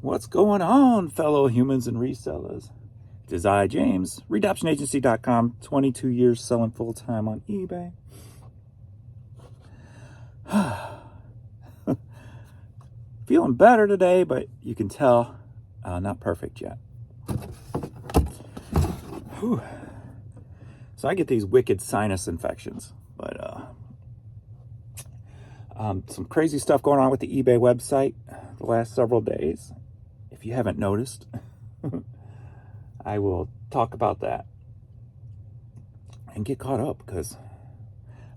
What's going on, fellow humans and resellers? It is I, James, redoptionagency.com, 22 years selling full-time on eBay. Feeling better today, but you can tell not perfect yet. Whew. So I get these wicked sinus infections, but some crazy stuff going on with the eBay website the last several days. If you haven't noticed, I will talk about that and get caught up because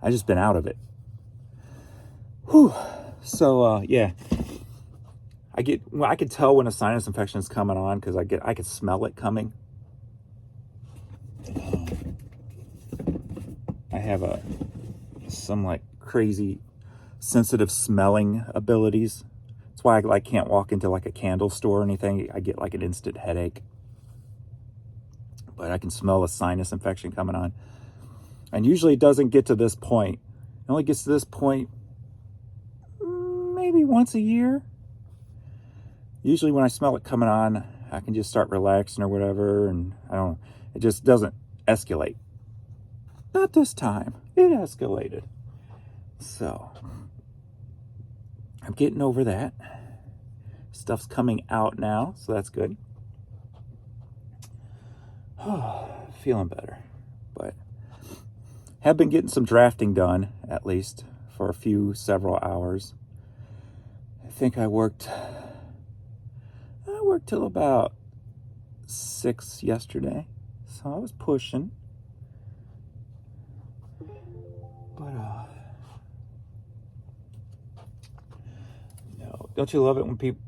I just been out of it. Whew. So yeah, I could tell when a sinus infection is coming on because I could smell it coming. I have some like crazy sensitive smelling abilities. That's why I can't walk into like a candle store or anything. I get like an instant headache. But I can smell a sinus infection coming on. And usually it doesn't get to this point. It only gets to this point maybe once a year. Usually when I smell it coming on, I can just start relaxing or whatever, and it just doesn't escalate. Not this time. It escalated. So I'm getting over that. Stuff's coming out now, so that's good. Feeling better. But have been getting some drafting done, at least, for several hours. I think I worked till about 6 yesterday, so I was pushing. But no, don't you love it when people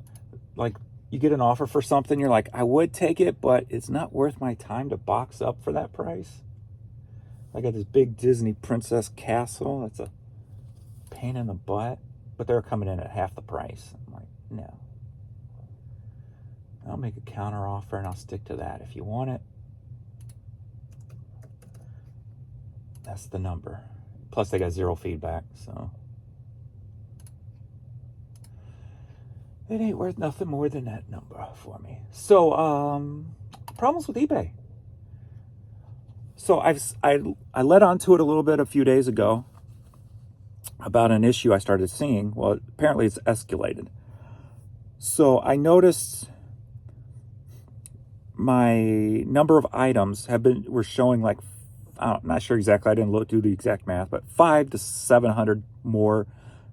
like you get an offer for something, you're like, I would take it, but it's not worth my time to box up for that price. I got this big Disney princess castle. That's a pain in the butt, but they're coming in at half the price. I'm like, no. I'll make a counter offer and I'll stick to that. If you want it, that's the number. Plus they got 0 feedback, so it ain't worth nothing more than that number for me. So, problems with eBay. So I led on to it a little bit a few days ago about an issue I started seeing. Well, apparently it's escalated. So I noticed my number of items were showing like, I'm not sure exactly, I didn't do the exact math, but 500 to 700 more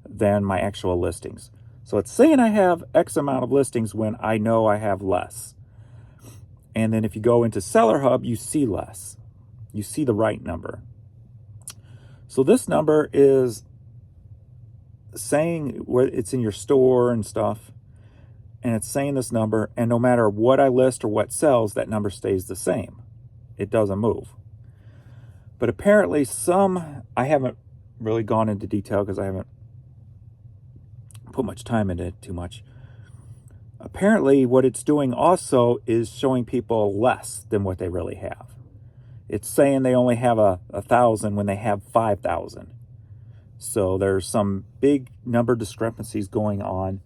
than my actual listings. So it's saying I have X amount of listings when I know I have less. And then if you go into Seller Hub, you see less. You see the right number. So this number is saying where it's in your store and stuff. And it's saying this number, and no matter what I list or what sells, that number stays the same. It doesn't move. But apparently I haven't really gone into detail because I haven't put much time into it too much. Apparently what it's doing also is showing people less than what they really have. It's saying they only have 1,000 when they have 5,000. So there's some big number discrepancies going on.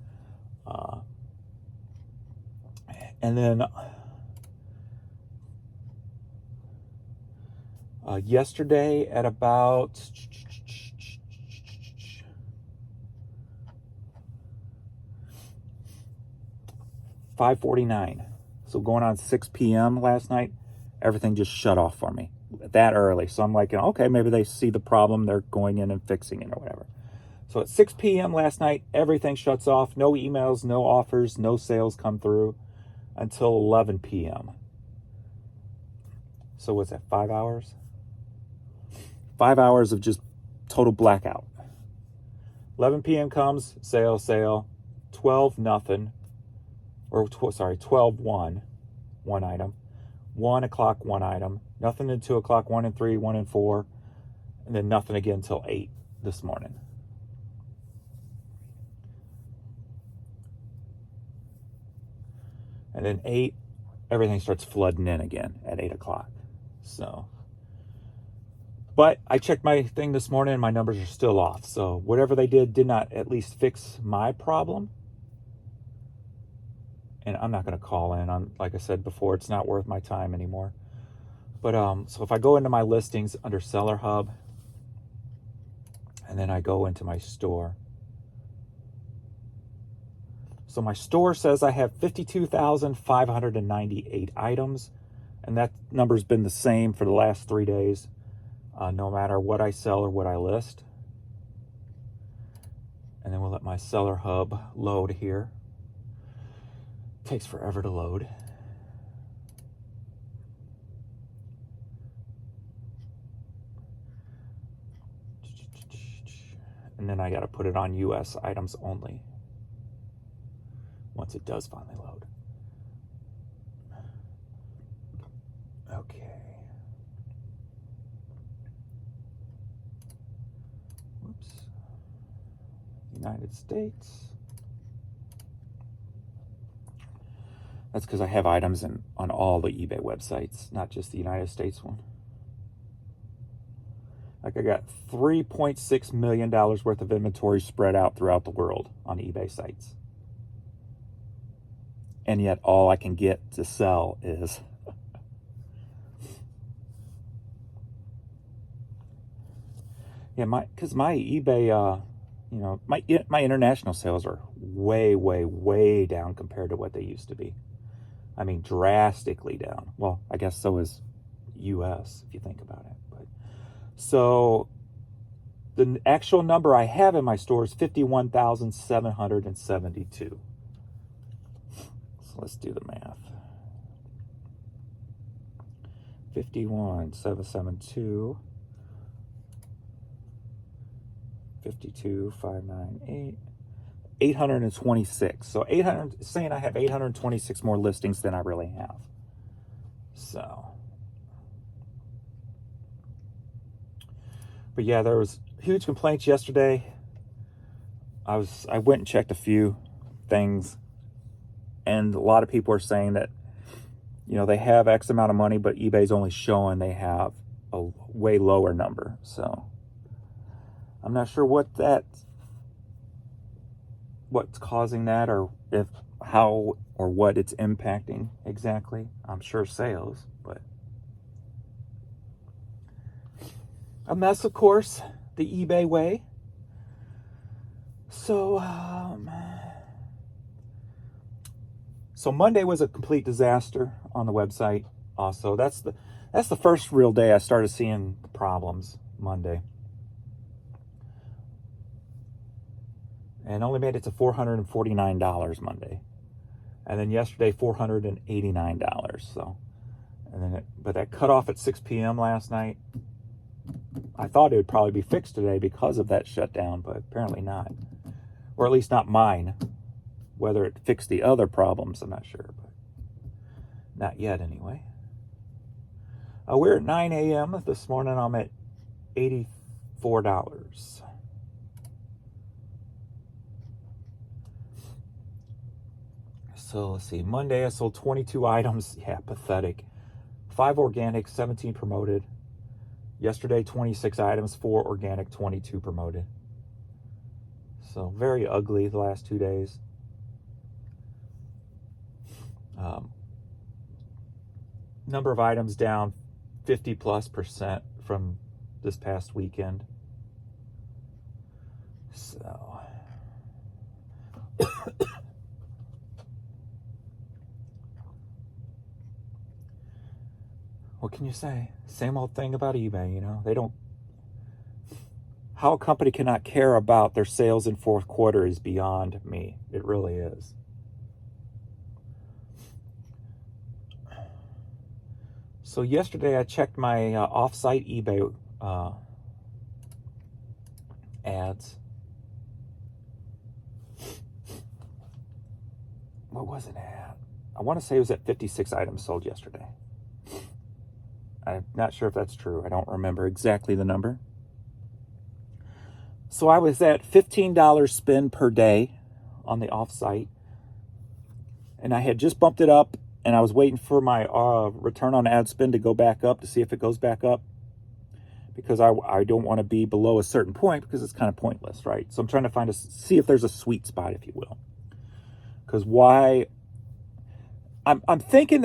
And then yesterday at about 5:49, so going on 6 p.m. last night, everything just shut off for me that early. So I'm like, okay, maybe they see the problem, they're going in and fixing it or whatever. So at 6 p.m. last night, everything shuts off. No emails, no offers, no sales come through until 11 p.m. So what's that, 5 hours? 5 hours of just total blackout. 11 p.m. comes, sale, 12 nothing, or 12 one item, 1 o'clock one item, nothing at 2 o'clock, 1 and 3, 1 and 4, and then nothing again until 8 this morning. And then 8, everything starts flooding in again at 8 o'clock. So, but I checked my thing this morning and my numbers are still off. So whatever they did not at least fix my problem. And I'm not going to call in. Like I said before, it's not worth my time anymore. But so if I go into my listings under Seller Hub, and then I go into my store. So my store says I have 52,598 items, and that number's been the same for the last 3 days, no matter what I sell or what I list. And then we'll let my Seller Hub load here. It takes forever to load. And then I got to put it on US items only once it does finally load. Okay. Whoops. United States. That's because I have items on all the eBay websites, not just the United States one. Like I got $3.6 million worth of inventory spread out throughout the world on eBay sites. And yet all I can get to sell is because my eBay, my international sales are way, way, way down compared to what they used to be. I mean, drastically down. Well, I guess so is US if you think about it. But so the actual number I have in my store is 51,772. So let's do the math. 51,772. 52,598. 826. So 800, saying I have 826 more listings than I really have. So, but yeah, there was huge complaints yesterday. I went and checked a few things, and a lot of people are saying that, they have X amount of money, but eBay's only showing they have a way lower number. So I'm not sure what's causing that, or how or what it's impacting exactly. I'm sure sales, but a mess, of course, the eBay way. So Monday was a complete disaster on the website. Also, that's the first real day I started seeing the problems. Monday. And only made it to $449 Monday, and then yesterday $489. So, but that cut off at 6 p.m. last night. I thought it would probably be fixed today because of that shutdown, but apparently not, or at least not mine. Whether it fixed the other problems, I'm not sure, but not yet anyway. We're at 9 a.m. this morning. I'm at $84. So let's see. Monday I sold 22 items. Yeah, pathetic. 5 organic, 17 promoted. Yesterday, 26 items, 4 organic, 22 promoted. So very ugly the last 2 days. Number of items down 50+% from this past weekend. So what can you say? Same old thing about eBay, They don't. How a company cannot care about their sales in fourth quarter is beyond me. It really is. So yesterday I checked my off-site eBay ads. What was it at? I want to say it was at 56 items sold yesterday. I'm not sure if that's true. I don't remember exactly the number. So I was at $15 spend per day on the off-site, and I had just bumped it up, and I was waiting for my return on ad spend to go back up to see if it goes back up, because I don't want to be below a certain point, because it's kind of pointless, right? So I'm trying to see if there's a sweet spot, if you will. Because why I'm thinking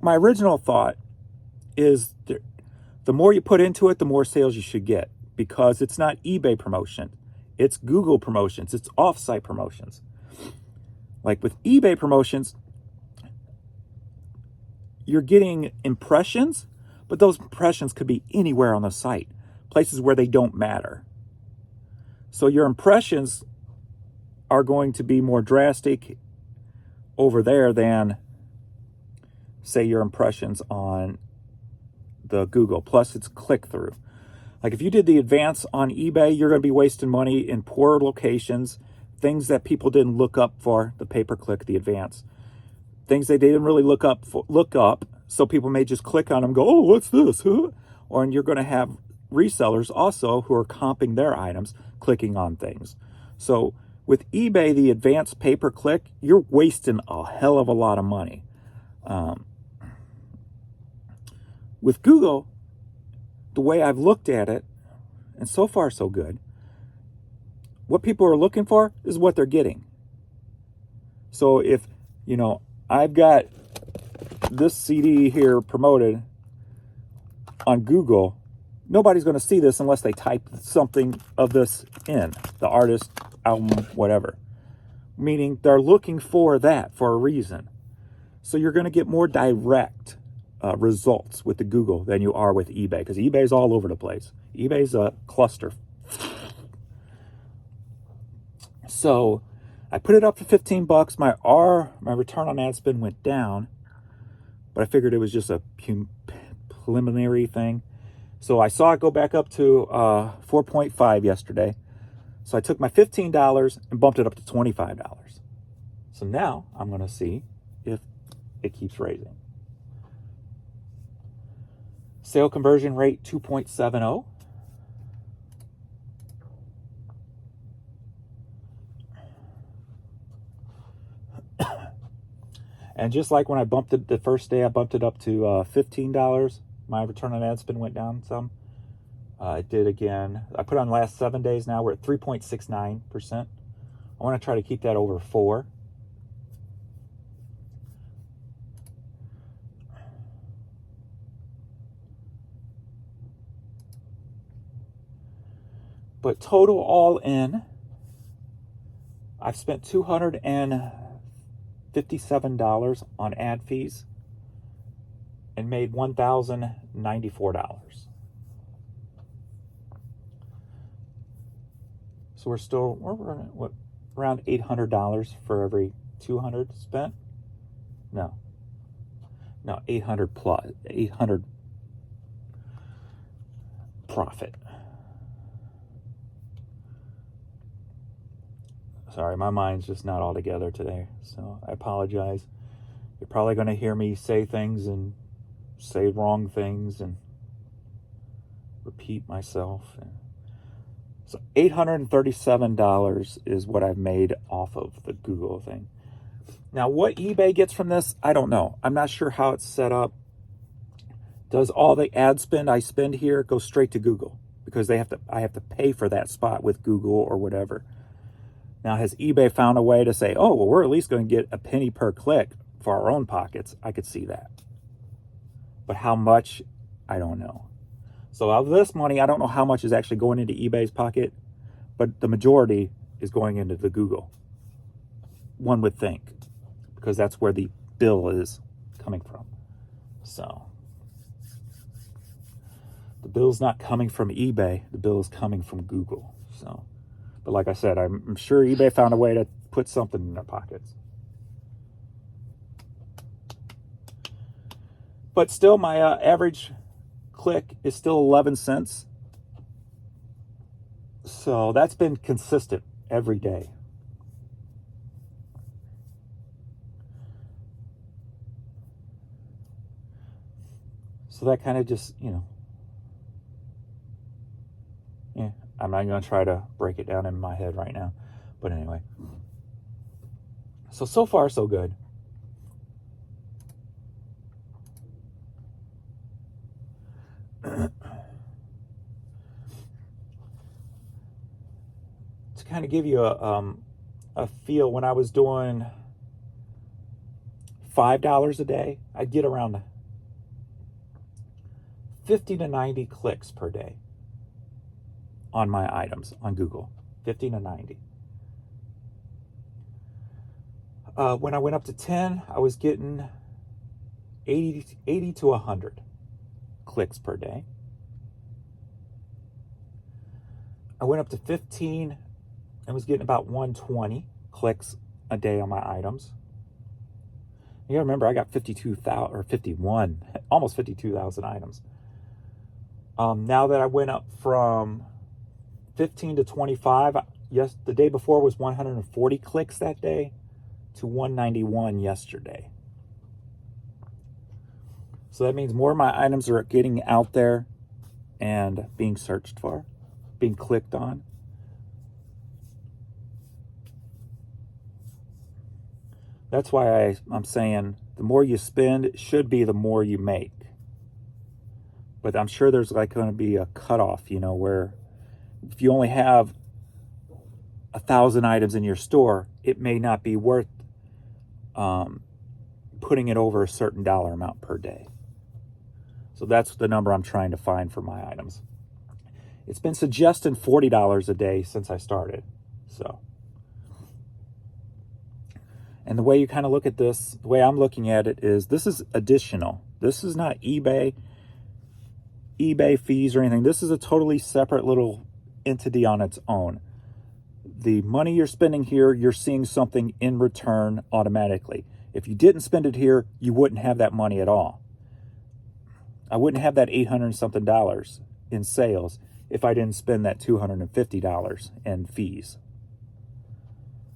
my original thought is the more you put into it, the more sales you should get, because it's not eBay promotion. It's Google promotions. It's offsite promotions. Like with eBay promotions, you're getting impressions, but those impressions could be anywhere on the site, places where they don't matter. So your impressions are going to be more drastic over there than, say, your impressions on the Google. Plus, it's click-through. Like if you did the advance on eBay, you're going to be wasting money in poor locations, things that people didn't look up for, the pay-per-click, the advance. Things they didn't really look up, so people may just click on them and go, oh, what's this? Huh? Or and you're going to have resellers also who are comping their items, clicking on things. So with eBay, the advanced pay-per-click, you're wasting a hell of a lot of money. With Google, the way I've looked at it, and so far so good, what people are looking for is what they're getting. So if, I've got this CD here promoted on Google, nobody's going to see this unless they type something of this in, the artist, album, whatever. Meaning they're looking for that for a reason. So you're going to get more direct results with the Google than you are with eBay, because eBay's all over the place. eBay's a cluster. So I put it up for $15. My return on ad spend went down, but I figured it was just a preliminary thing. So I saw it go back up to 4.5 yesterday. So I took my $15 and bumped it up to $25. So now I'm going to see if it keeps raising. Sale conversion rate 2.70. And just like when I bumped it the first day, I bumped it up to $15. My return on ad spend went down some. It did again. I put on the last 7 days now. We're at 3.69%. I want to try to keep that over 4. But total all in, I've spent $257 on ad fees and made $1,094. So we're around $800 for every 200 spent? No, 800 plus, 800 profit. Sorry, my mind's just not all together today, so I apologize. You're probably going to hear me say things and say wrong things and repeat myself. So $837 is what I've made off of the Google thing. Now, what eBay gets from this, I don't know. I'm not sure how it's set up. Does all the ad spend I spend here go straight to Google? Because I have to pay for that spot with Google or whatever. Now, has eBay found a way to say, oh, well, we're at least going to get a penny per click for our own pockets? I could see that. But how much, I don't know. So of this money, I don't know how much is actually going into eBay's pocket, but the majority is going into the Google. One would think, because that's where the bill is coming from. So the bill's not coming from eBay. The bill is coming from Google. So. But like I said, I'm sure eBay found a way to put something in their pockets. But still, my average click is still 11 cents. So that's been consistent every day. So that kind of just, I'm not going to try to break it down in my head right now. But anyway. So far, so good. To kind of give you a feel, when I was doing $5 a day, I'd get around 50 to 90 clicks per day on my items on Google. 50 to 90. When I went up to 10, I was getting 80 to 100 clicks per day. I went up to 15 and was getting about 120 clicks a day on my items. You gotta remember, I got 52,000 or 51, almost 52,000 items. Now that I went up from 15 to 25, yes, the day before was 140 clicks that day to 191 yesterday. So that means more of my items are getting out there and being searched for, being clicked on. That's why I'm saying the more you spend, it should be the more you make. But I'm sure there's like going to be a cutoff, where if you only have 1,000 items in your store, it may not be worth putting it over a certain dollar amount per day. So that's the number I'm trying to find for my items. It's been suggesting $40 a day since I started. So, and the way you kind of look at this, the way I'm looking at it is this is additional. This is not eBay fees or anything. This is a totally separate little entity on its own. The money you're spending here, you're seeing something in return automatically. If you didn't spend it here, you wouldn't have that money at all. I wouldn't have that $800 and something in sales if I didn't spend that $250 in fees.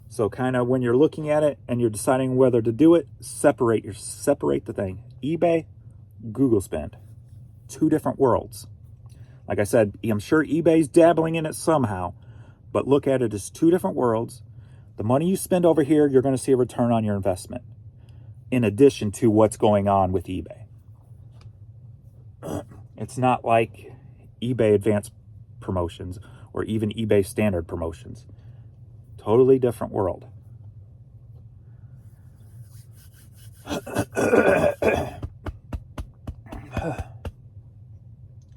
So kind of when you're looking at it and you're deciding whether to do it, separate the thing. eBay, Google spend. Two different worlds. Like I said, I'm sure eBay's dabbling in it somehow, but look at it as two different worlds. The money you spend over here, you're going to see a return on your investment, in addition to what's going on with eBay. It's not like eBay advanced promotions or even eBay standard promotions. Totally different world.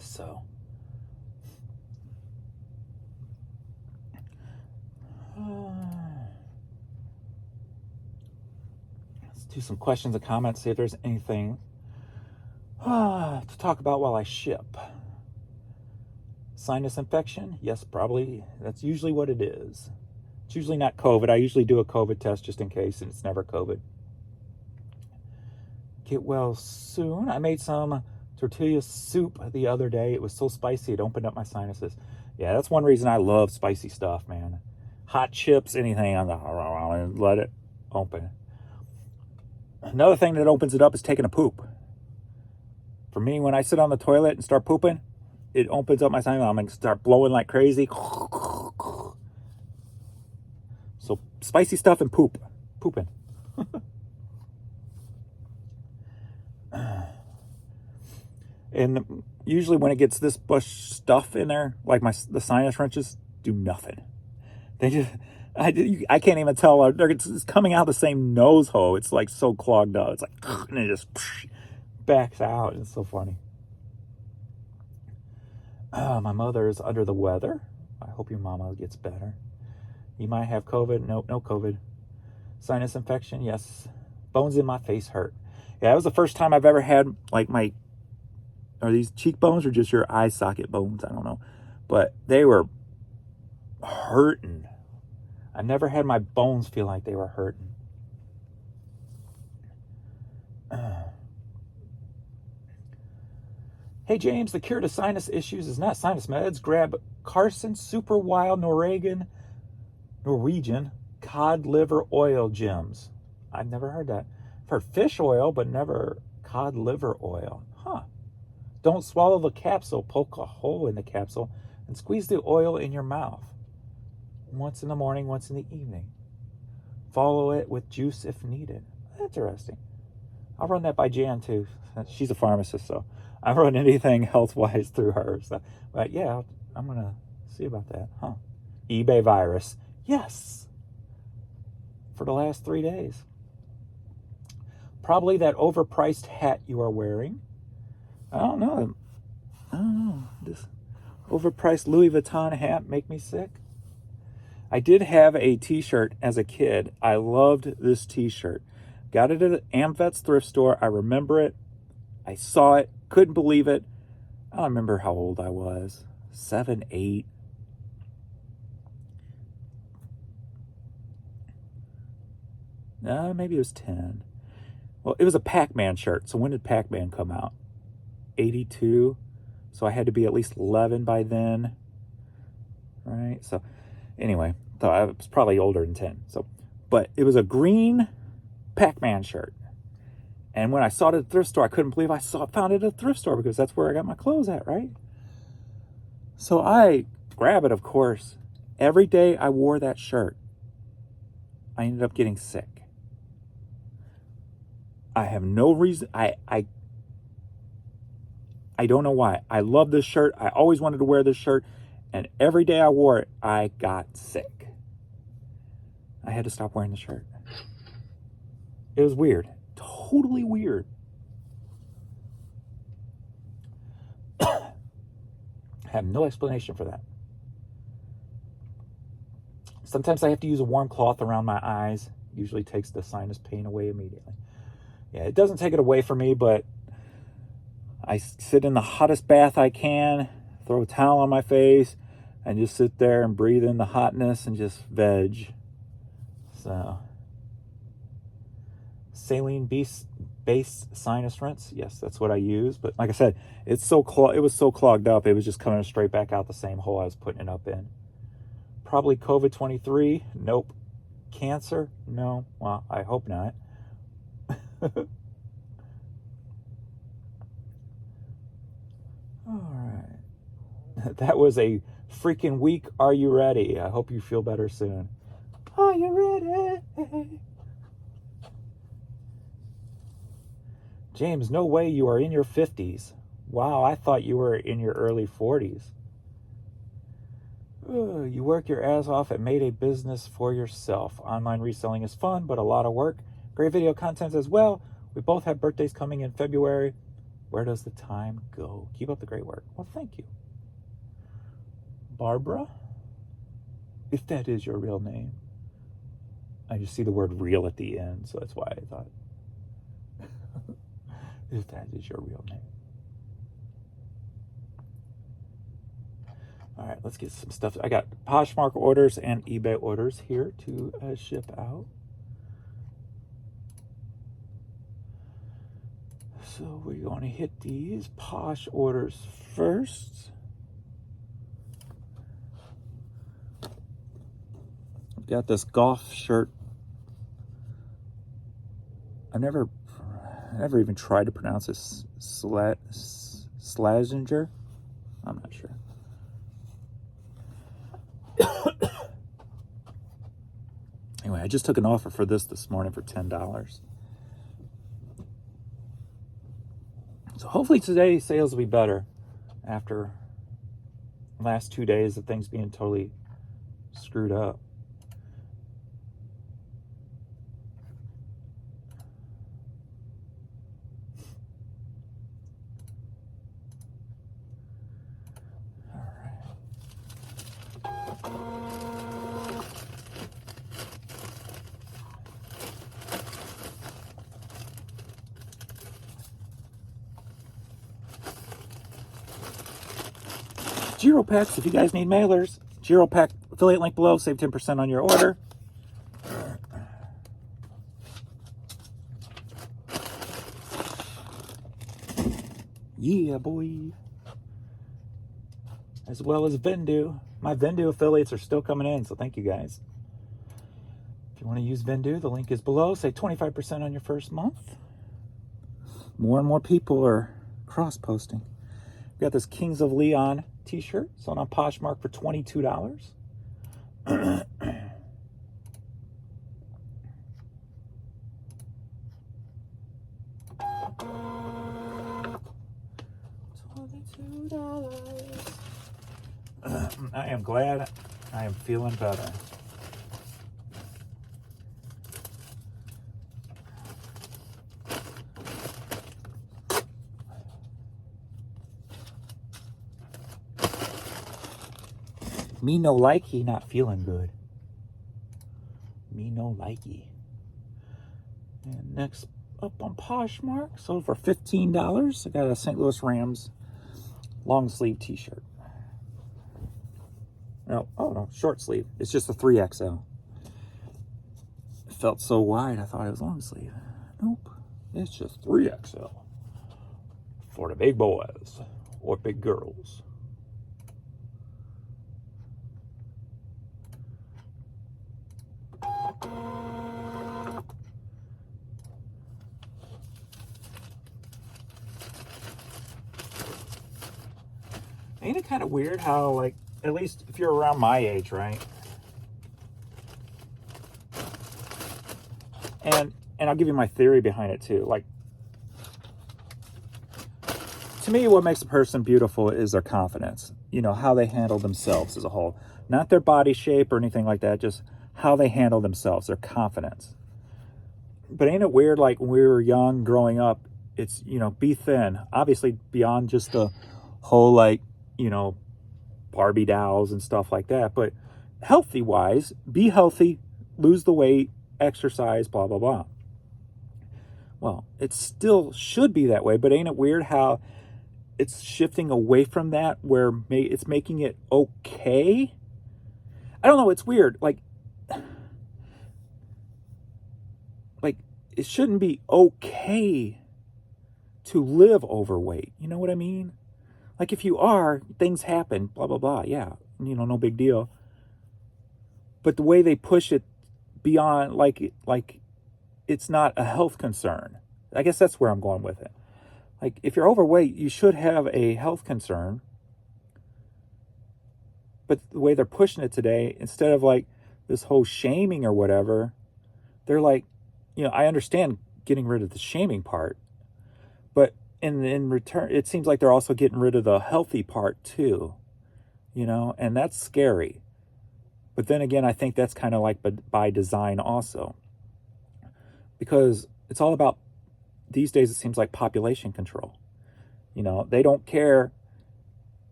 So, let's do some questions and comments, see if there's anything to talk about while I ship. Sinus infection? Yes, probably. That's usually what it is. It's usually not COVID. I usually do a COVID test just in case, and it's never COVID. Get well soon. I made some tortilla soup the other day. It was so spicy, it opened up my sinuses. Yeah, that's one reason I love spicy stuff, man. Hot chips, anything on the let it open. Another thing that opens it up is taking a poop. For me, when I sit on the toilet and start pooping, it opens up my sinus. I'm going to start blowing like crazy. So spicy stuff and pooping. And usually when it gets this much stuff in there, like the sinus wrenches do nothing. They just, I can't even tell. It's coming out the same nose hole. It's like so clogged up. It's like, and it just backs out. It's so funny. My mother is under the weather. I hope your mama gets better. You might have COVID. Nope, no COVID. Sinus infection, yes. Bones in my face hurt. Yeah, that was the first time I've ever had, like, are these cheekbones or just your eye socket bones? I don't know. But they were hurting. I never had my bones feel like they were hurting. Hey, James, the cure to sinus issues is not sinus meds. Grab Carson Super Wild Norwegian cod liver oil gems. I've never heard that. I've heard fish oil, but never cod liver oil. Huh. Don't swallow the capsule. Poke a hole in the capsule and squeeze the oil in your mouth. Once in the morning, once in the evening. Follow it with juice if needed. Interesting. I'll run that by Jan, too. She's a pharmacist, so I run anything health-wise through her. So, but yeah, I'm going to see about that. Huh. eBay virus. Yes. For the last 3 days. Probably that overpriced hat you are wearing. I don't know. This overpriced Louis Vuitton hat make me sick. I did have a t-shirt as a kid. I loved this t-shirt. Got it at AmVet's thrift store. I remember it. I saw it. Couldn't believe it. I don't remember how old I was. 7, 8. Maybe it was 10. Well, it was a Pac-Man shirt. So when did Pac-Man come out? 82. So I had to be at least 11 by then. Right? So anyway, so I was probably older than 10. So, but it was a green Pac-Man shirt. And when I saw it at the thrift store, I couldn't believe found it at a thrift store because that's where I got my clothes at, right? So I grab it, of course. Every day I wore that shirt, I ended up getting sick. I have no reason. I don't know why. I love this shirt. I always wanted to wear this shirt. And every day I wore it, I got sick. I had to stop wearing the shirt. It was weird. Totally weird. I have no explanation for that. Sometimes I have to use a warm cloth around my eyes. Usually takes the sinus pain away immediately. Yeah, it doesn't take it away from me, but I sit in the hottest bath I can, throw a towel on my face, and just sit there and breathe in the hotness and just veg. So, saline-based sinus rinse. Yes, that's what I use. But like I said, it was so clogged up, it was just coming straight back out the same hole I was putting it up in. Probably COVID-23. Nope. Cancer? No. Well, I hope not. All right. That was a freaking week. Are you ready? I hope you feel better soon. Are you ready? James, no way you are in your 50s. Wow, I thought you were in your early 40s. You work your ass off and made a business for yourself. Online reselling is fun, but a lot of work. Great video content as well. We both have birthdays coming in February. Where does the time go? Keep up the great work. Well, thank you. Barbara? If that is your real name. I just see the word real at the end, so that's why I thought. If that is your real name. All right, let's get some stuff. I got Poshmark orders and eBay orders here to ship out. So we're going to hit these Posh orders first. Got this golf shirt. I never even tried to pronounce this. Slazenger? I'm not sure. Anyway, I just took an offer for this morning for $10. So hopefully today sales will be better after the last 2 days of things being totally screwed up. Giro Packs, if you guys need mailers, Giro Pack affiliate link below, save 10% on your order. Yeah, boy. As well as Vendu. My Vendu affiliates are still coming in, so thank you guys. If you want to use Vendu, the link is below. Save 25% on your first month. More and more people are cross-posting. We got this Kings of Leon t-shirt sold on Poshmark for $22. I am glad I am feeling better. Me no likey, not feeling good. Me no likey. And next up on Poshmark, sold for $15. I got a St. Louis Rams long sleeve t-shirt. No, short sleeve. It's just a 3XL. It felt so wide, I thought it was long sleeve. Nope, it's just 3XL. For the big boys or big girls. Ain't it kind of weird how, like, at least if you're around my age, right? And I'll give you my theory behind it too. Like, to me, what makes a person beautiful is their confidence. You know, how they handle themselves as a whole. Not their body shape or anything like that, just how they handle themselves, their confidence. But ain't it weird, like, when we were young, growing up, it's, you know, be thin. Obviously, beyond just the whole, like, you know, Barbie dolls and stuff like that. But healthy-wise, be healthy, lose the weight, exercise, blah, blah, blah. Well, it still should be that way, but ain't it weird how it's shifting away from that, where it's making it okay? I don't know, it's weird. Like, it shouldn't be okay to live overweight. You know what I mean? Like, if you are, things happen, blah, blah, blah. Yeah, you know, no big deal. But the way they push it beyond, like it's not a health concern. I guess that's where I'm going with it. Like, if you're overweight, you should have a health concern. But the way they're pushing it today, instead of like this whole shaming or whatever, they're like, you know, I understand getting rid of the shaming part, but in return, it seems like they're also getting rid of the healthy part too, you know, and that's scary. But then again, I think that's kind of like by design also, because it's all about, these days it seems like, population control. You know, they don't care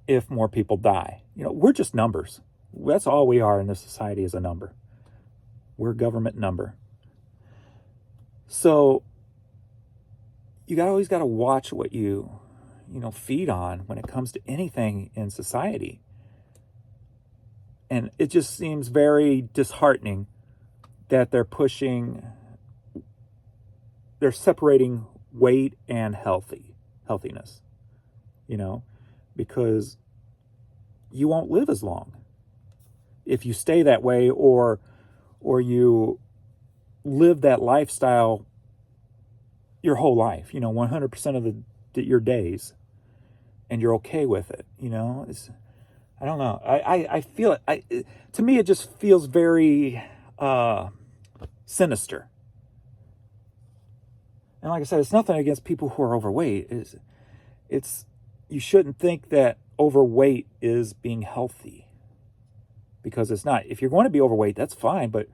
if more people die. You know, we're just numbers. That's all we are in this society, is a number. We're a government number. So you always got to watch what you feed on when it comes to anything in society. And it just seems very disheartening that they're separating weight and healthiness, you know, because you won't live as long if you stay that way, or you live that lifestyle your whole life, you know, 100% of your days, and you're okay with it, you know. I don't know. I feel it. To me, it just feels very sinister. And like I said, it's nothing against people who are overweight. It's you shouldn't think that overweight is being healthy, because it's not. If you're going to be overweight, that's fine, but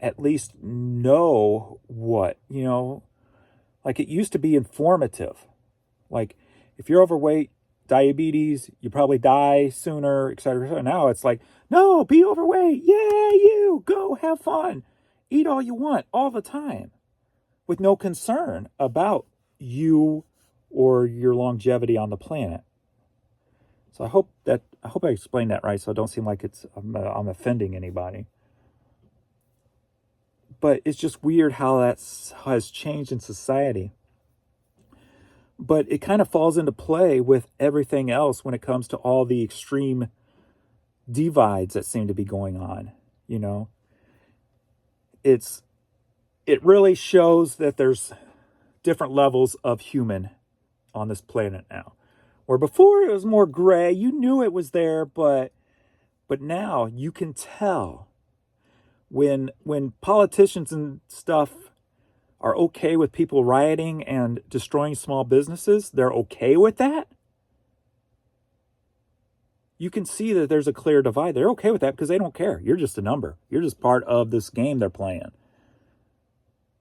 at least know what, you know, like, it used to be informative. Like, if you're overweight, diabetes, you probably die sooner, etc. Et now it's like, no, be overweight. Yeah, you go have fun. Eat all you want all the time, with no concern about you or your longevity on the planet. So I hope I explained that right, so it don't seem like I'm offending anybody. But it's just weird how that has changed in society. But it kind of falls into play with everything else when it comes to all the extreme divides that seem to be going on, you know. It really shows that there's different levels of human on this planet now. Where before it was more gray, you knew it was there, but now you can tell when politicians and stuff are okay with people rioting and destroying small businesses. They're okay with that. You can see that there's a clear divide. They're okay with that because they don't care. You're just a number. You're just part of this game they're playing.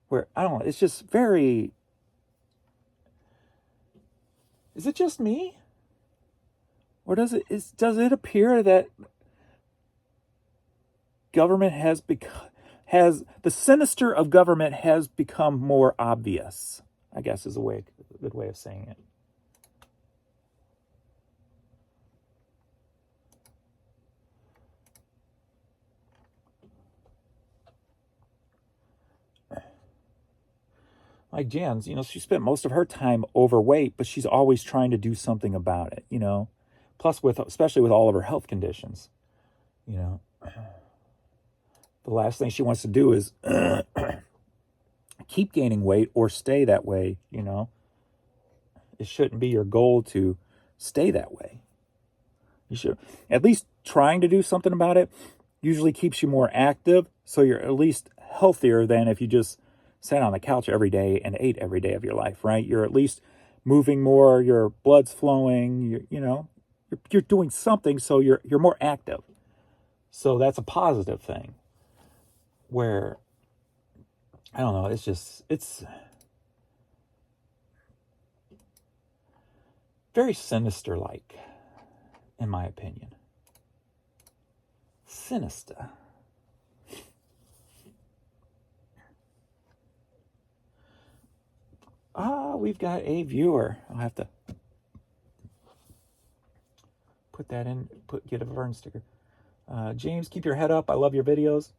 Where, I don't know, it's just very... Is it just me? Or does it appear that government has the sinister of government has become more obvious, I guess is a good way of saying it. Like Jan's, she spent most of her time overweight, but she's always trying to do something about it, Plus, especially with all of her health conditions, the last thing she wants to do is keep gaining weight or stay that way, It shouldn't be your goal to stay that way. You should at least trying to do something about it usually keeps you more active, so you're at least healthier than if you just sat on the couch every day and ate every day of your life, right? You're at least moving more, your blood's flowing, you're doing something, so you're more active. So that's a positive thing. Where I don't know, it's very sinister like, in my opinion. Sinister. We've got a viewer. I'll have to put that in, get a Vern sticker. James, keep your head up. I love your videos.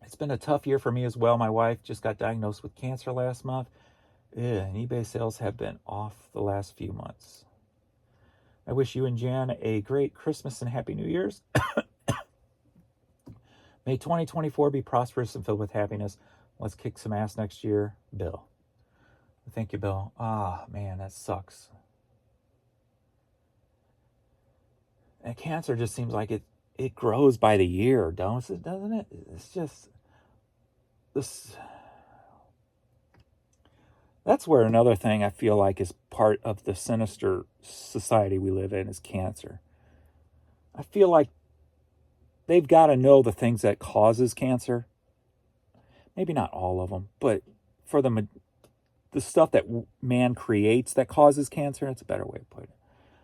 It's been a tough year for me as well. My wife just got diagnosed with cancer last month. And eBay sales have been off the last few months. I wish you and Jan a great Christmas and Happy New Year's. May 2024 be prosperous and filled with happiness. Let's kick some ass next year. Bill. Thank you, Bill. Man, that sucks. And cancer just seems like it grows by the year, doesn't it? It's just this. That's where another thing I feel like is part of the sinister society we live in is cancer. I feel like they've got to know the things that causes cancer. Maybe not all of them, but for the stuff that man creates that causes cancer, that's a better way to put it.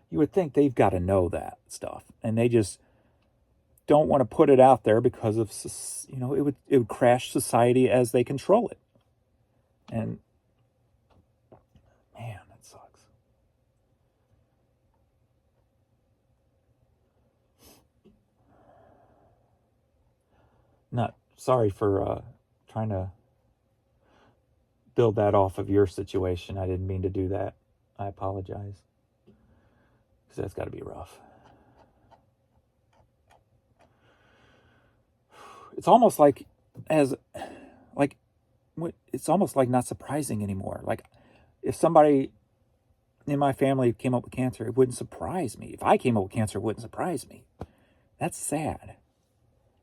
You would think they've got to know that stuff, and they just don't want to put it out there because of, it would crash society as they control it. And man, that sucks. Not sorry for trying to build that off of your situation. I didn't mean to do that. I apologize. Because that's got to be rough. It's almost like it's almost like not surprising anymore. Like if somebody in my family came up with cancer, it wouldn't surprise me. If I came up with cancer, it wouldn't surprise me. That's sad.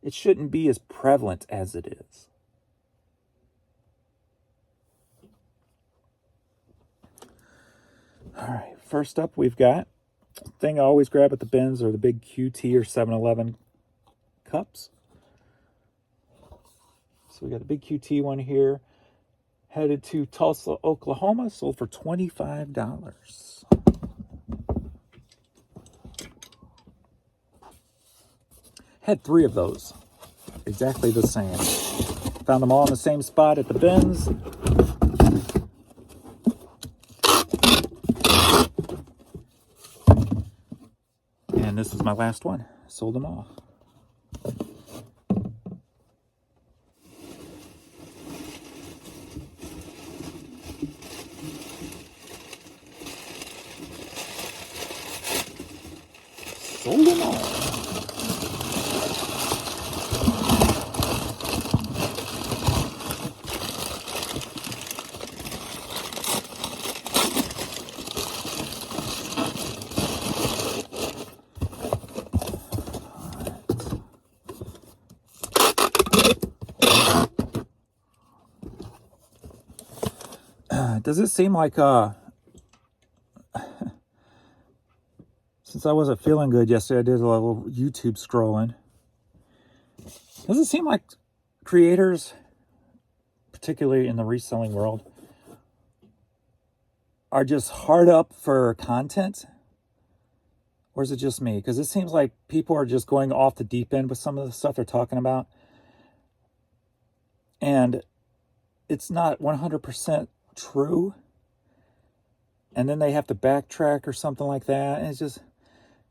It shouldn't be as prevalent as it is. All right, first up we've got the thing I always grab at the bins are the big QT or 7-Eleven cups. So we got the big QT one here. Headed to Tulsa, Oklahoma. Sold for $25. Had 3 of those. Exactly the same. Found them all in the same spot at the bins. And this was my last one. Sold them all. Sold them all. Does it seem like since I wasn't feeling good yesterday, I did a little YouTube scrolling. Does it seem like creators, particularly in the reselling world, are just hard up for content? Or is it just me? Because it seems like people are just going off the deep end with some of the stuff they're talking about. And it's not 100% true. And then they have to backtrack or something like that. And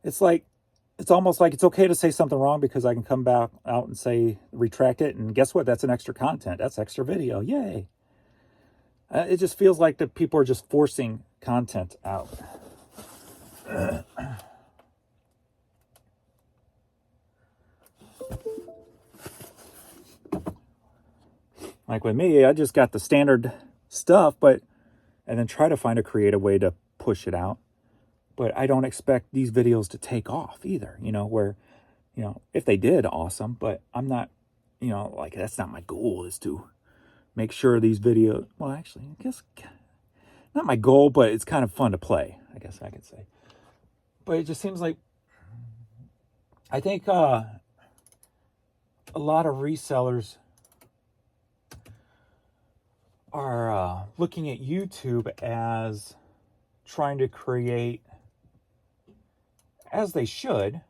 it's almost like it's okay to say something wrong because I can come back out and say, retract it. And guess what? That's an extra content. That's extra video. Yay. It just feels like that people are just forcing content out. Like with me, I just got the standard stuff, and then try to find a creative way to push it out. But I don't expect these videos to take off either, where, if they did, awesome. But I'm not, like, that's not my goal, is to make sure these videos, well, actually, I guess not my goal, but it's kind of fun to play, I guess I could say. But it just seems like, I think a lot of resellers are looking at YouTube as trying to create, as they should,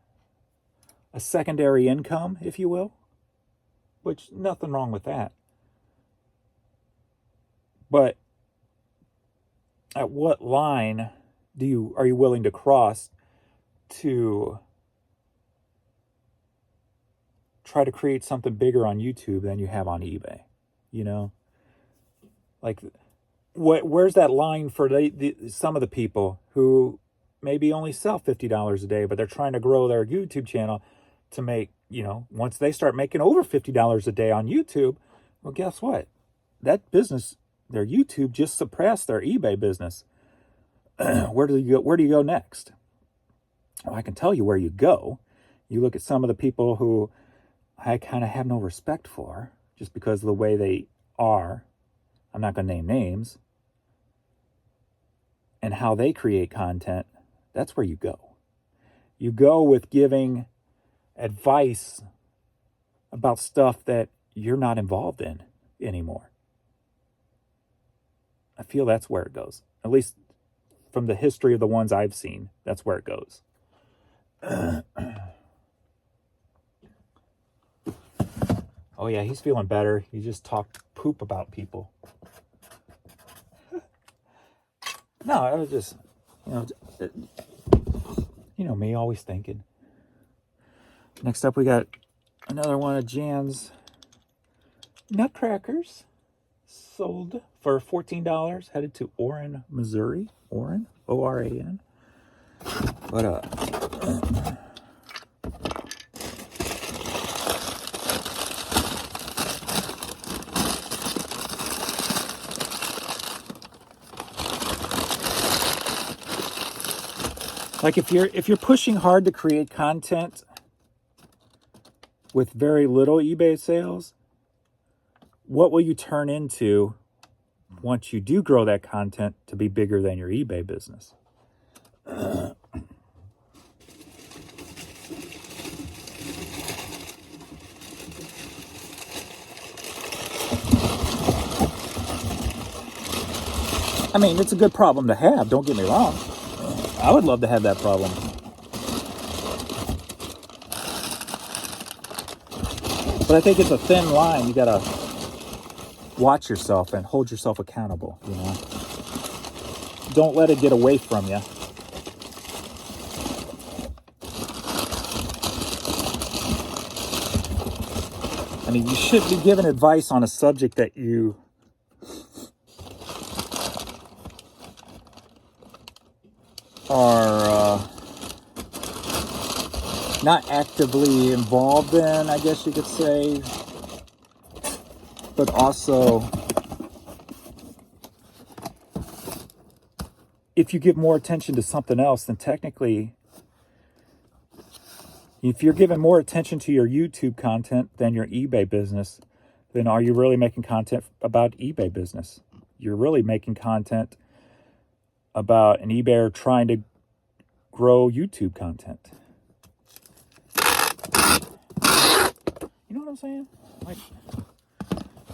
a secondary income, if you will, which nothing wrong with that. But at what line are you willing to cross to try to create something bigger on YouTube than you have on eBay? Like, where's that line for some of the people who maybe only sell $50 a day, but they're trying to grow their YouTube channel to make, once they start making over $50 a day on YouTube, well, guess what? That business, their YouTube, just surpassed their eBay business. Where do you go next? Well, I can tell you where you go. You look at some of the people who I kind of have no respect for just because of the way they are. I'm not going to name names. And how they create content. That's where you go. You go with giving advice about stuff that you're not involved in anymore. I feel that's where it goes. At least from the history of the ones I've seen, that's where it goes. Oh yeah, he's feeling better. He just talked poop about people. No, I was just, me always thinking. Next up, we got another one of Jan's nutcrackers, sold for $14, headed to Oran, Missouri. Oran, O-R-A-N. But like if you're pushing hard to create content with very little eBay sales, what will you turn into once you do grow that content to be bigger than your eBay business? I mean, it's a good problem to have, don't get me wrong. I would love to have that problem. But I think it's a thin line. You gotta watch yourself and hold yourself accountable, Don't let it get away from you. I mean, you should be giving advice on a subject that you are not actively involved in, I guess you could say, but also if you give more attention to something else, then technically, if you're giving more attention to your YouTube content than your eBay business, then are you really making content about eBay business? You're really making content about an eBayer trying to grow YouTube content. You know what I'm saying? Like,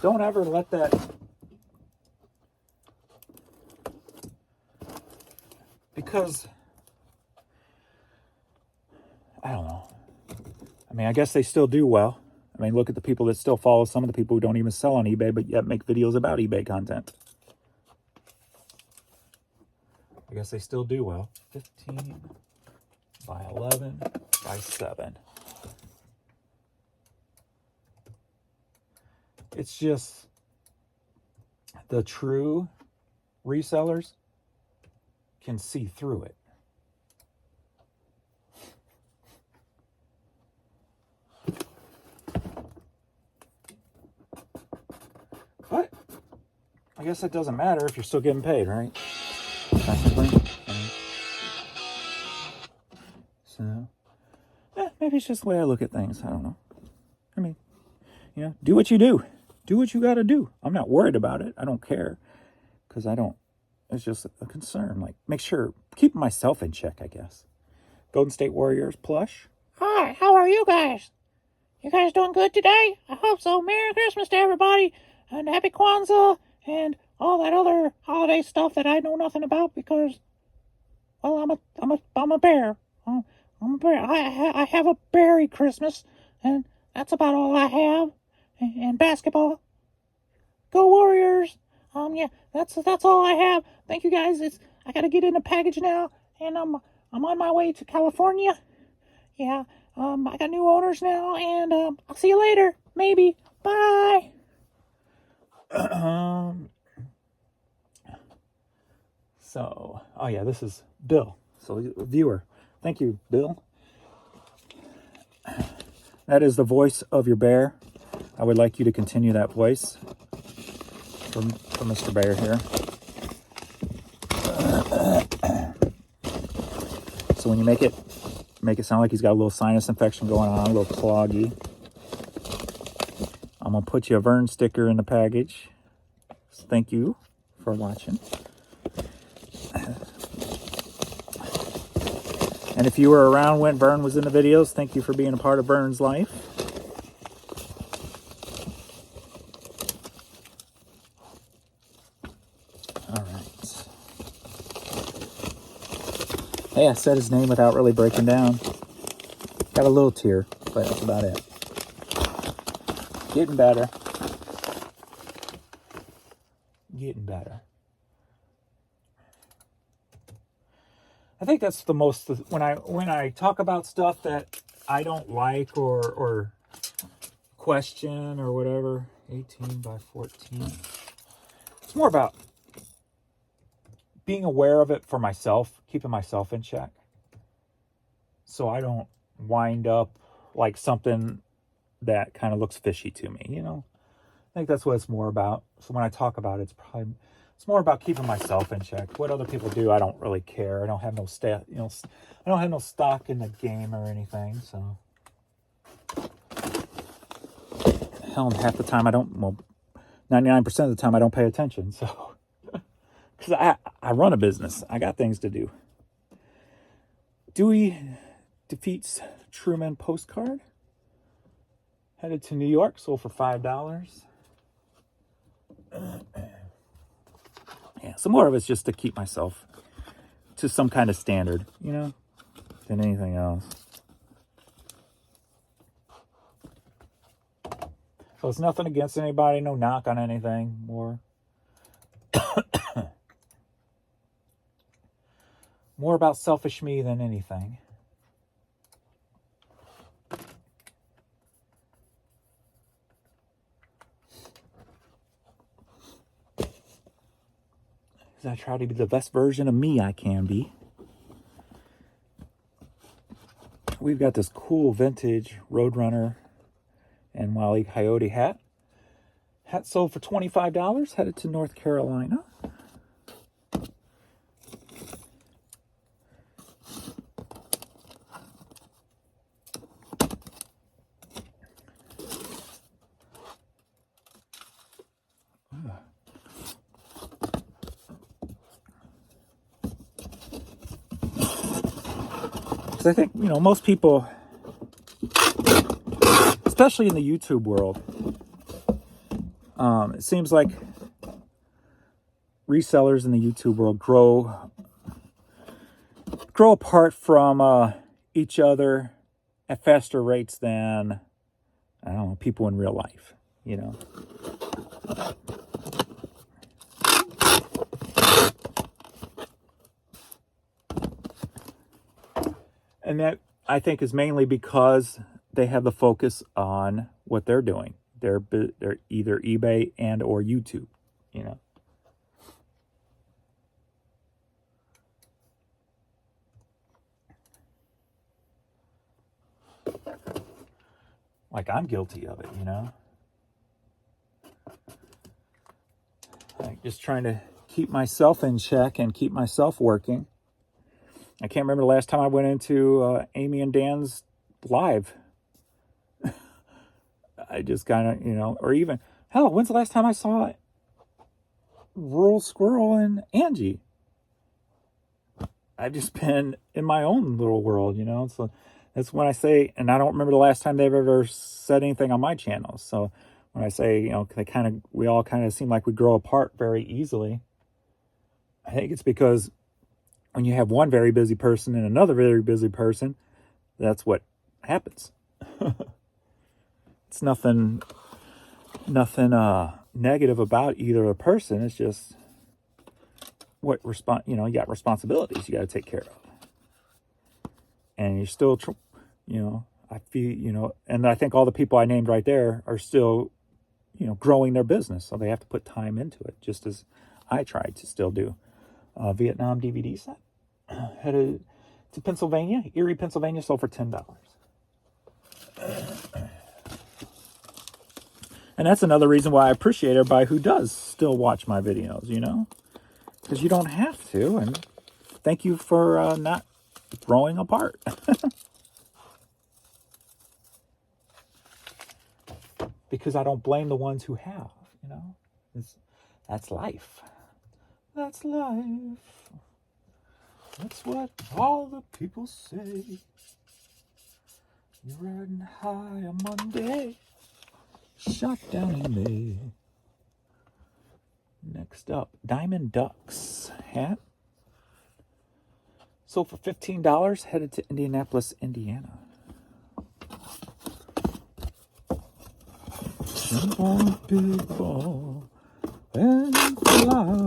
don't ever let that because mean, I guess they still do well. I mean, look at the people that still follow some of the people who don't even sell on eBay, but yet make videos about eBay content. I guess they still do well. 15 by 11 by 7. It's just the true resellers can see through it. But I guess it doesn't matter if you're still getting paid, right? Technically. So, maybe it's just the way I look at things. I don't know. I mean, you know, do what you do. Do what you got to do. I'm not worried about it. I don't care. Because it's just a concern. Like, make sure, keep myself in check, I guess. Golden State Warriors plush. Hi, how are you guys? You guys doing good today? I hope so. Merry Christmas to everybody, and Happy Kwanzaa, and all that other holiday stuff that I know nothing about because, well, I'm a bear. I'm a bear. I have a berry Christmas, and that's about all I have. And basketball. Go Warriors! Yeah, that's all I have. Thank you guys. I gotta get in a package now, and I'm on my way to California. Yeah, I got new owners now, and I'll see you later. Maybe. Bye. So, oh yeah, this is Bill. So, viewer, thank you, Bill. That is the voice of your bear. I would like you to continue that voice for Mr. Bear here. So when you make it sound like he's got a little sinus infection going on, a little cloggy. I'm going to put you a Vern sticker in the package. Thank you for watching. And if you were around when Vern was in the videos, thank you for being a part of Vern's life. All right. Hey, I said his name without really breaking down. Got a little tear, but that's about it. Getting better. Getting better. I think that's the most, when I talk about stuff that I don't like or question or whatever, 18 by 14. It's more about being aware of it for myself, keeping myself in check. So I don't wind up like something that kind of looks fishy to me, you know? I think that's what it's more about. So when I talk about it, it's more about keeping myself in check. What other people do, I don't really care. I don't have no I don't have no stock in the game or anything, so. Hell, half the time 99% of the time I don't pay attention, so. Because I run a business. I got things to do. Dewey defeats Truman postcard. Headed to New York, sold for $5. Yeah, some more of it's just to keep myself to some kind of standard, you know, than anything else. So it's nothing against anybody, no knock on anything, more about selfish me than anything. Because I try to be the best version of me I can be. We've got this cool vintage Roadrunner and Wile E. Coyote hat. Hat sold for $25, headed to North Carolina. Because I think, you know, most people, especially in the YouTube world, it seems like resellers in the YouTube world grow apart from each other at faster rates than, I don't know, people in real life, And that, I think, is mainly because they have the focus on what they're doing. They're either eBay and or YouTube, Like I'm guilty of it, Like just trying to keep myself in check and keep myself working. I can't remember the last time I went into Amy and Dan's live. I just kind of, or even, hell, when's the last time I saw Rural Squirrel and Angie? I've just been in my own little world, So that's when I say, and I don't remember the last time they've ever said anything on my channel. So when I say, we all kind of seem like we grow apart very easily. I think it's because when you have one very busy person and another very busy person, that's what happens. It's nothing negative about either person. It's just what you got responsibilities you got to take care of. And you're still, I feel, and I think all the people I named right there are still, growing their business. So they have to put time into it, just as I tried to still do. Vietnam DVD set. Headed to Pennsylvania, Erie, Pennsylvania, sold for $10. And that's another reason why I appreciate everybody who does still watch my videos, Because you don't have to. And thank you for not growing apart. Because I don't blame the ones who have, That's life. That's life. That's what all the people say. You're riding high on Monday, shot down in May. Next up, Diamond Ducks hat. Sold for $15, headed to Indianapolis, Indiana. Jump on a big ball and fly.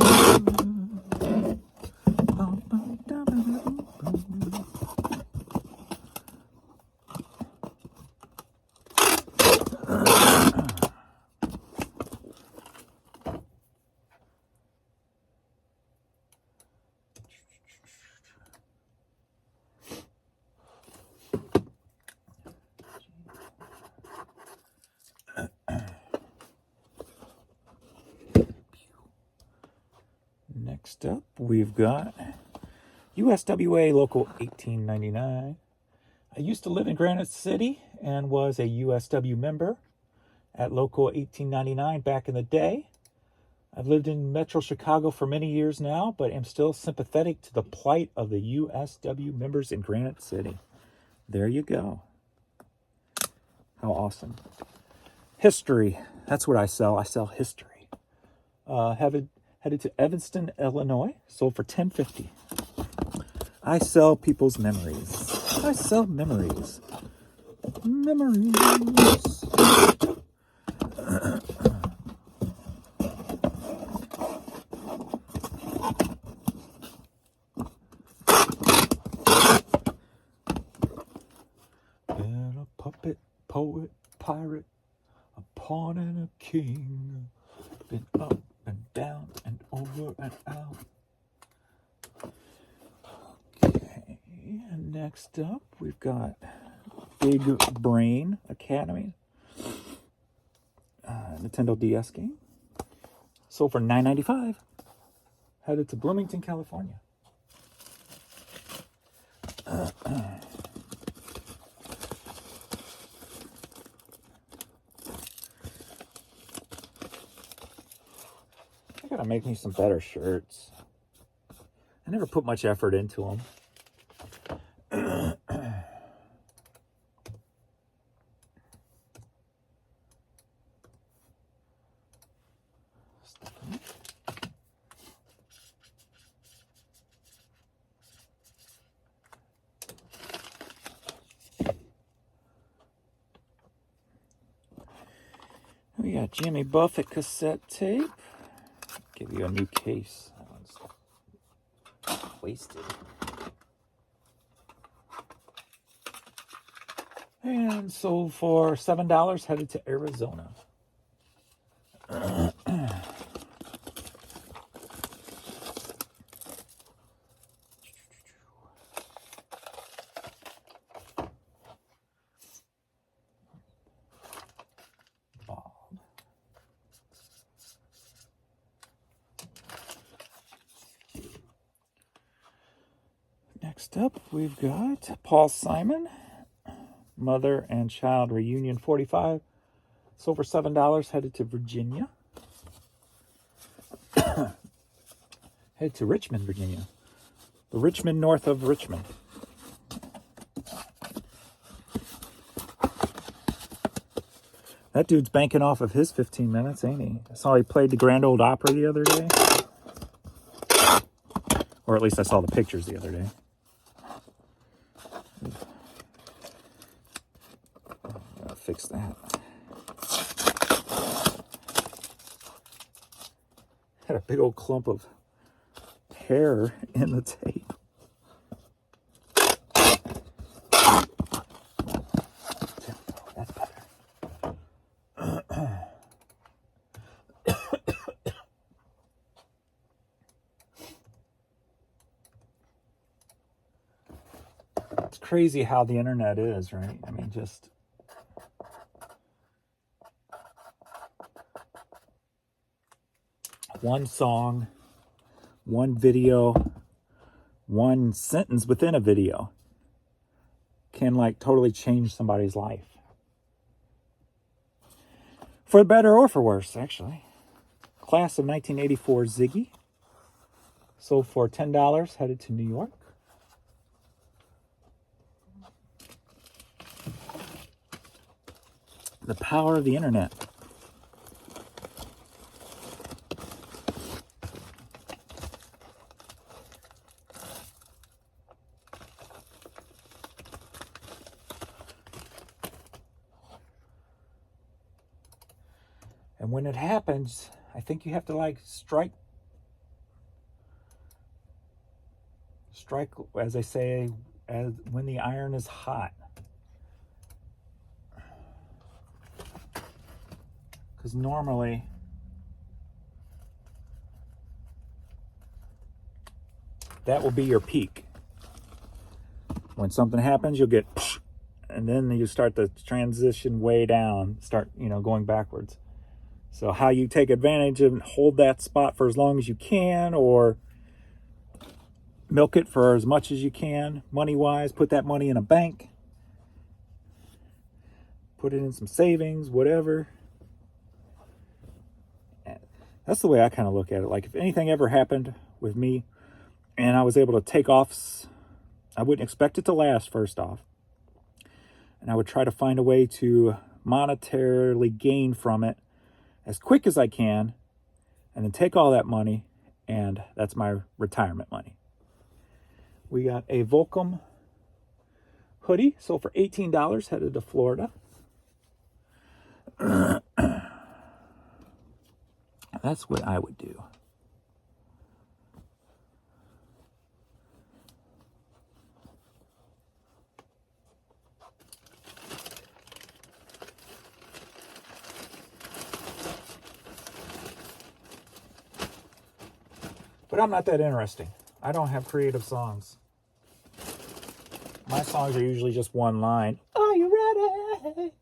Next up, we've got USWA Local 1899. I used to live in Granite City and was a USW member at Local 1899 back in the day. I've lived in Metro Chicago for many years now, but am still sympathetic to the plight of the USW members in Granite City. There you go. How awesome. History. That's what I sell. I sell history. Headed to Evanston, Illinois. Sold for $10.50. I sell people's memories. I sell memories. Memories. Been a puppet, poet, pirate, a pawn and a king. Been up and down and over and out. Okay, and next up we've got Big Brain Academy. Nintendo DS game. Sold for $9.95. Headed to Bloomington, California. I gotta make me some better shirts. I never put much effort into them. We got Jimmy Buffett cassette tape. Give you a new case. That one's wasted. And sold for $7, headed to Arizona. Next up, we've got Paul Simon, Mother and Child Reunion 45. Sold for $7, headed to Virginia. Headed to Richmond, Virginia. The Richmond north of Richmond. That dude's banking off of his 15 minutes, ain't he? I saw he played the Grand Ole Opry the other day. Or at least I saw the pictures the other day. Gotta fix that. Had a big old clump of hair in the tape. That's better. It's crazy how the internet is, right? I mean, just one song, one video, one sentence within a video can like totally change somebody's life. For better or for worse, actually. Class of 1984 Ziggy. Sold for $10, headed to New York. The power of the internet. And when it happens, I think you have to like strike, as I say, as when the iron is hot. Because normally that will be your peak. When something happens, you'll get, and then you start the transition way down, start, going backwards. So how you take advantage and hold that spot for as long as you can, or milk it for as much as you can, money-wise, put that money in a bank, put it in some savings, whatever. That's the way I kind of look at it. Like if anything ever happened with me and I was able to take off, I wouldn't expect it to last, first off. And I would try to find a way to monetarily gain from it as quick as I can, and then take all that money, and that's my retirement money. We got a Volcom hoodie, sold for $18, headed to Florida. That's what I would do. But I'm not that interesting. I don't have creative songs. My songs are usually just one line. Are you ready?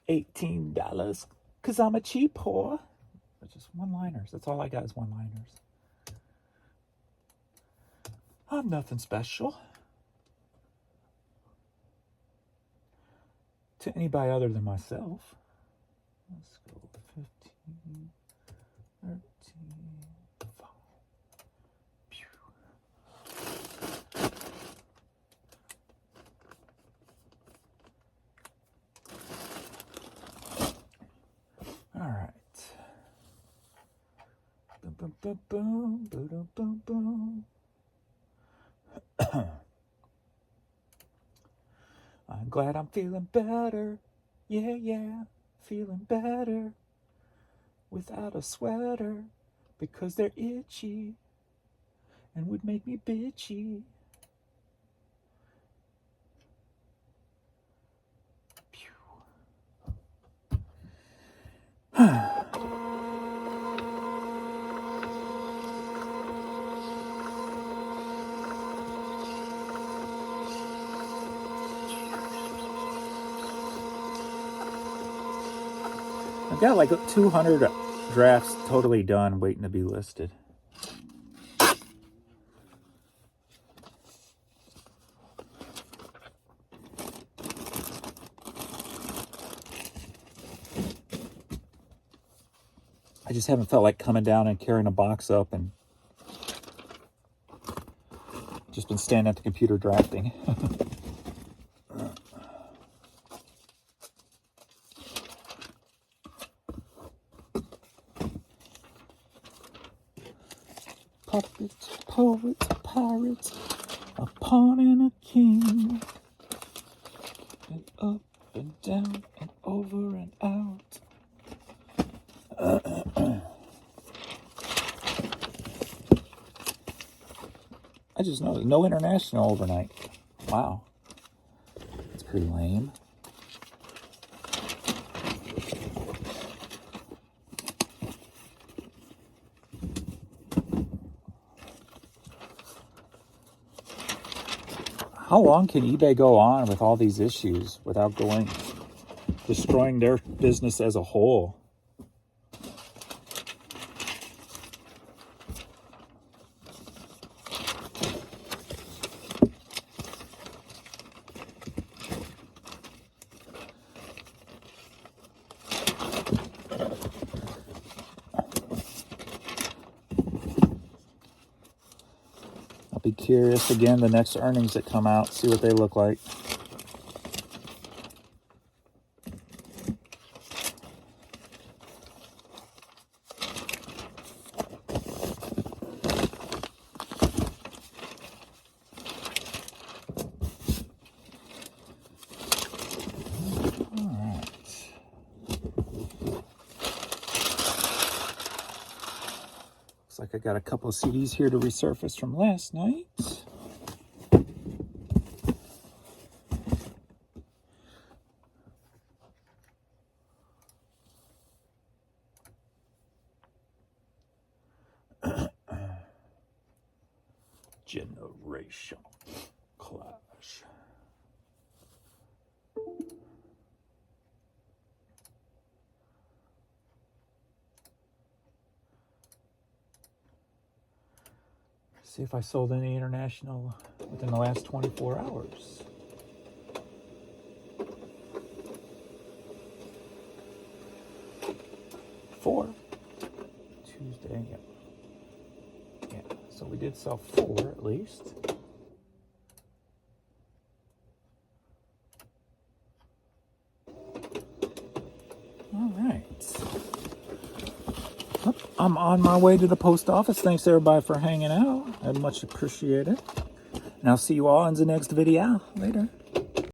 $18, because I'm a cheap whore. But just one-liners. That's all I got is one-liners. I'm nothing special to anybody other than myself. Let's go 15, 13, 5. Pew. All right. Boom, boom, boom, boom, boom, boom, boom. I'm glad I'm feeling better. Yeah, yeah, feeling better. Without a sweater, because they're itchy and would make me bitchy. I've got like 200 drafts totally done, waiting to be listed. I just haven't felt like coming down and carrying a box up, and just been standing at the computer drafting. Puppets, poets, pirates, a pawn and a king, and up and down and over and out. I just noticed no international overnight. Wow, that's pretty lame. How long can eBay go on with all these issues without destroying their business as a whole? I'll be curious again the next earnings that come out, see what they look like. Looks like I got a couple of CDs here to resurface from last night. Generation Clash. See if I sold any international within the last 24 hours. Four. Tuesday, yeah. Yeah, so we did sell 4 at least. All right. I'm on my way to the post office. Thanks everybody for hanging out. I much appreciate it. And I'll see you all in the next video. Later.